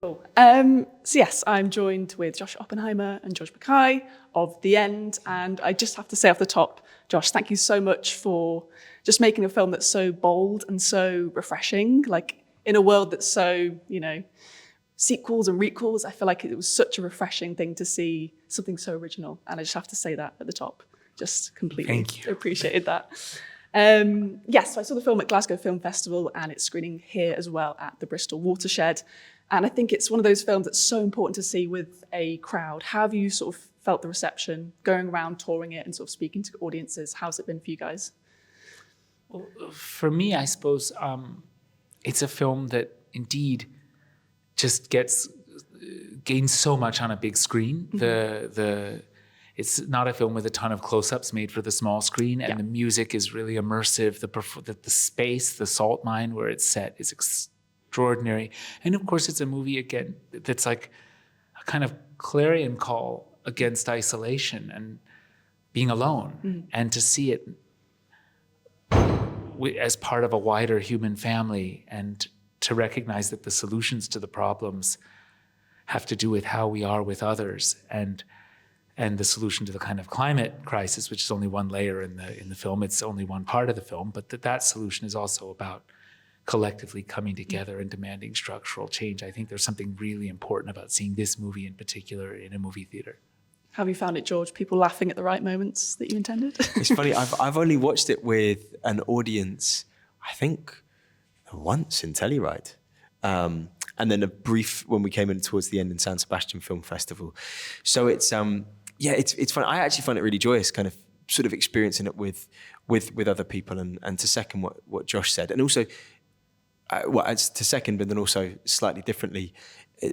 Cool. So yes, I'm joined with Josh Oppenheimer and George MacKay of The End. And I just have to say off the top, Josh, thank you so much for just making a film that's so bold and so refreshing. Like in a world that's so, sequels and recalls, I feel like it was such a refreshing thing to see something so original. And I just have to say that at the top. Just completely Thank you. Appreciated that. Yes, so I saw the film at Glasgow Film Festival and it's screening here as well at the Bristol Watershed. And I think it's one of those films that's so important to see with a crowd. How have you sort of felt the reception, going around touring it and sort of speaking to audiences? How's it been for you guys? Well, for me, I suppose it's a film that indeed just gains so much on a big screen. Mm-hmm. It's not a film with a ton of close-ups made for the small screen, and the music is really immersive. The space, the salt mine where it's set is extraordinary. And of course, it's a movie, again, that's like a kind of clarion call against isolation and being alone. And to see it as part of a wider human family, and to recognize that the solutions to the problems have to do with how we are with others, and the solution to the kind of climate crisis, which is only one layer in the film. It's only one part of the film, but that solution is also about collectively coming together and demanding structural change. I think there's something really important about seeing this movie in particular in a movie theater. How have you found it, George? People laughing at the right moments that you intended? It's funny, I've only watched it with an audience, I think, once in Telluride. And then a brief when we came in towards the end in San Sebastian Film Festival. So it's fun. I actually find it really joyous, kind of sort of experiencing it with other people, and to second what Josh said. And also, to second, but then also slightly differently,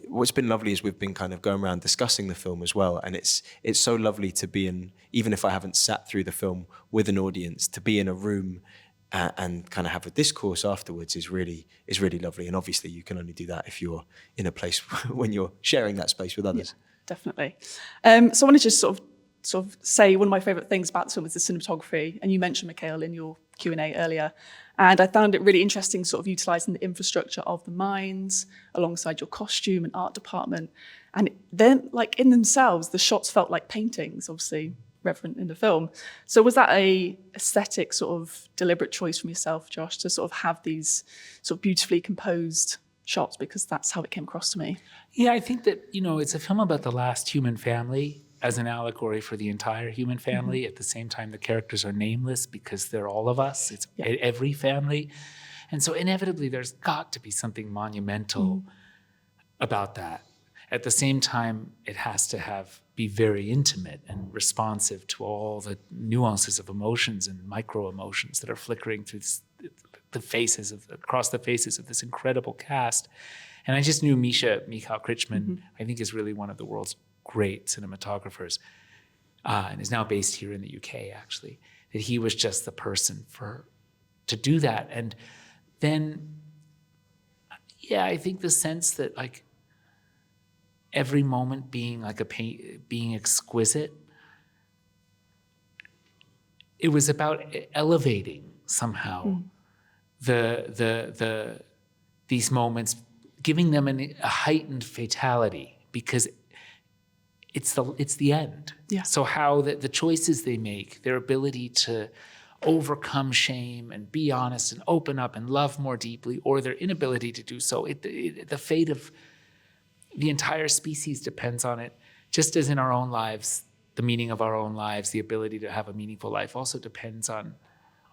what's been lovely is we've been kind of going around discussing the film as well. And it's so lovely to be in, even if I haven't sat through the film with an audience, to be in a room and kind of have a discourse afterwards is really lovely. And obviously you can only do that if you're in a place when you're sharing that space with others. Yeah, definitely. So I wanted to just sort of say one of my favourite things about the film is the cinematography. And you mentioned, Mikhail, in your Q&A earlier. And I found it really interesting sort of utilising the infrastructure of the mines alongside your costume and art department. And then, like, in themselves, the shots felt like paintings, obviously reverent in the film. So was that a aesthetic sort of deliberate choice from yourself, Josh, to sort of have these sort of beautifully composed shots? Because that's how it came across to me. Yeah, I think that, it's a film about the last human family as an allegory for the entire human family. At the same time, the characters are nameless because they're all of us. It's every family. And so inevitably, there's got to be something monumental about that. At the same time, it has to be very intimate and responsive to all the nuances of emotions and micro emotions that are flickering through across the faces of this incredible cast. And I just knew Mikhail Krichman, I think, is really one of the world's great cinematographers, and is now based here in the UK, actually, that he was just the person to do that. And then, I think the sense that, like, every moment being like being exquisite, it was about elevating somehow these moments, giving them a heightened fatality, because it's the end. Yeah. So how the choices they make, their ability to overcome shame and be honest and open up and love more deeply, or their inability to do so, the fate of the entire species depends on it. Just as in our own lives, the meaning of our own lives, the ability to have a meaningful life also depends on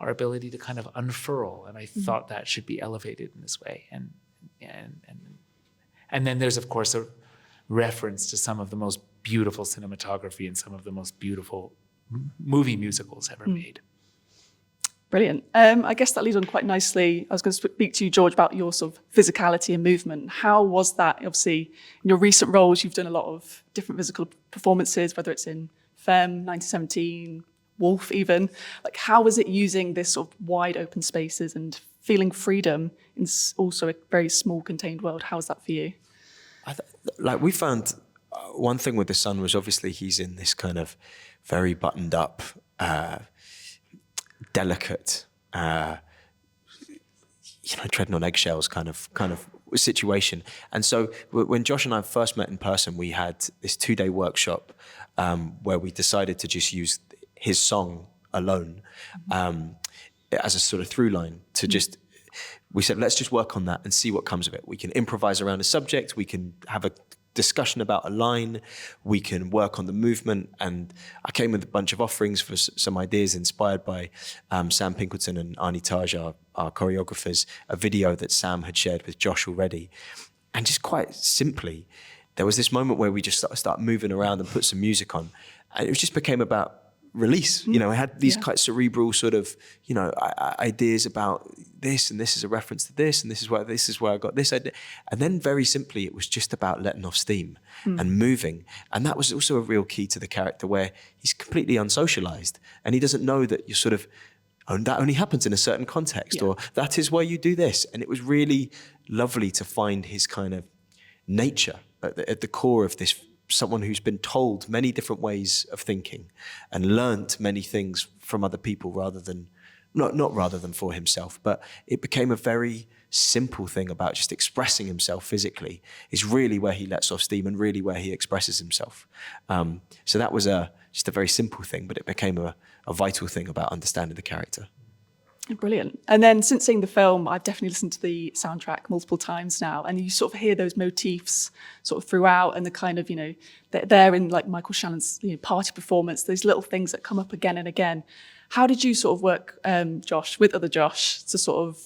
our ability to kind of unfurl. And I thought that should be elevated in this way. And then there's, of course, a reference to some of the most beautiful cinematography and some of the most beautiful movie musicals ever made. Brilliant. I guess that leads on quite nicely. I was going to speak to you, George, about your sort of physicality and movement. How was that? Obviously, in your recent roles, you've done a lot of different physical performances, whether it's in Femme, 1917, Wolf even. Like, how was it using this sort of wide open spaces and feeling freedom in also a very small contained world? How was that for you? We found one thing with the son was obviously he's in this kind of very buttoned up, delicate, treading on eggshells kind of situation. And so when Josh and I first met in person, we had this 2-day workshop where we decided to just use his song alone as a sort of through line to just, we said, let's just work on that and see what comes of it. We can improvise around a subject, we can have a discussion about a line, we can work on the movement. And I came with a bunch of offerings for some ideas inspired by Sam Pinkleton and Arnie Taj, our choreographers, a video that Sam had shared with Josh already. And just quite simply, there was this moment where we just start moving around and put some music on. And it just became about release. I had these quite cerebral sort of, ideas about this, and this is a reference to this, and this is where I got this idea. And then very simply, it was just about letting off steam and moving. And that was also a real key to the character, where he's completely unsocialized and he doesn't know that you're sort of, that only happens in a certain context, or that is why you do this. And it was really lovely to find his kind of nature at the core of this, someone who's been told many different ways of thinking and learnt many things from other people rather than, not rather than for himself, but it became a very simple thing about just expressing himself physically is really where he lets off steam and really where he expresses himself. So that was just a very simple thing, but it became a vital thing about understanding the character. Brilliant. And then since seeing the film, I've definitely listened to the soundtrack multiple times now, and you sort of hear those motifs sort of throughout, and the kind of, they're in like Michael Shannon's party performance, those little things that come up again and again. How did you sort of work, Josh, with other Josh to sort of,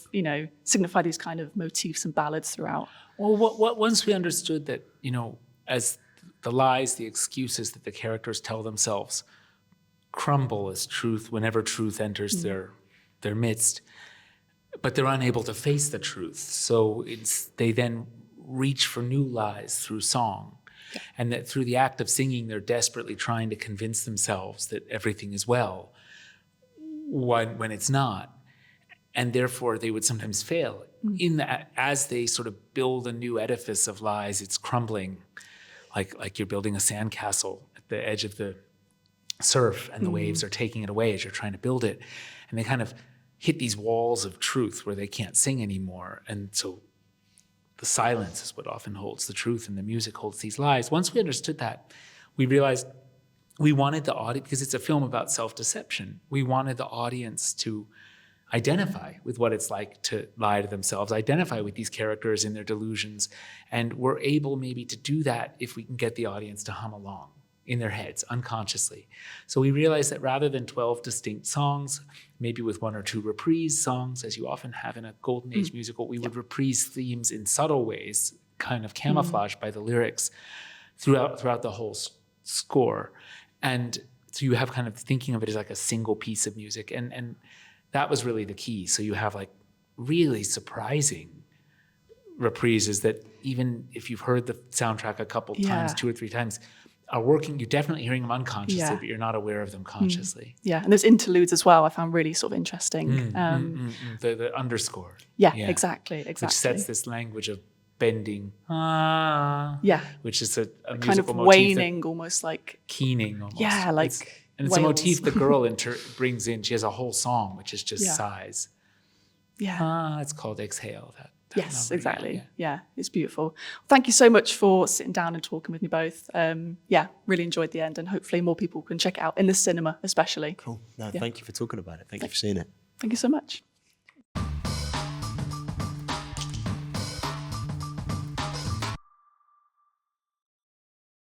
signify these kind of motifs and ballads throughout? Well, once we understood that, as the lies, the excuses that the characters tell themselves crumble as truth whenever truth enters their midst, but they're unable to face the truth. So they then reach for new lies through song. Yeah. And that through the act of singing, they're desperately trying to convince themselves that everything is well when it's not. And therefore, they would sometimes fail. In that, as they sort of build a new edifice of lies, it's crumbling, like you're building a sandcastle at the edge of the surf, and the waves are taking it away as you're trying to build it. And they kind of hit these walls of truth where they can't sing anymore. And so the silence is what often holds the truth, and the music holds these lies. Once we understood that, we realized we wanted the audience, because it's a film about self-deception, we wanted the audience to identify with what it's like to lie to themselves, identify with these characters in their delusions, and we're able maybe to do that if we can get the audience to hum along in their heads unconsciously. So we realized that rather than 12 distinct songs, maybe with 1 or 2 reprise songs, as you often have in a Golden Age musical, we would reprise themes in subtle ways, kind of camouflaged by the lyrics throughout the whole score. And so you have kind of thinking of it as like a single piece of music. And that was really the key. So you have like really surprising reprises that even if you've heard the soundtrack a couple times, 2 or 3 times, are working, you're definitely hearing them unconsciously, but you're not aware of them consciously. Yeah, and those interludes as well, I found really sort of interesting. The underscore. Yeah, exactly. Which sets this language of bending, which is a kind musical of motif waning, almost like keening almost. Yeah, like and it's a motif the girl brings in. She has a whole song, which is just sighs. Yeah. It's called Exhale. That yes, number, exactly. Yeah, it's beautiful. Thank you so much for sitting down and talking with me both. Really enjoyed the end, and hopefully more people can check it out in the cinema especially. Cool. No, thank you for talking about it. Thank you for seeing it. Thank you so much.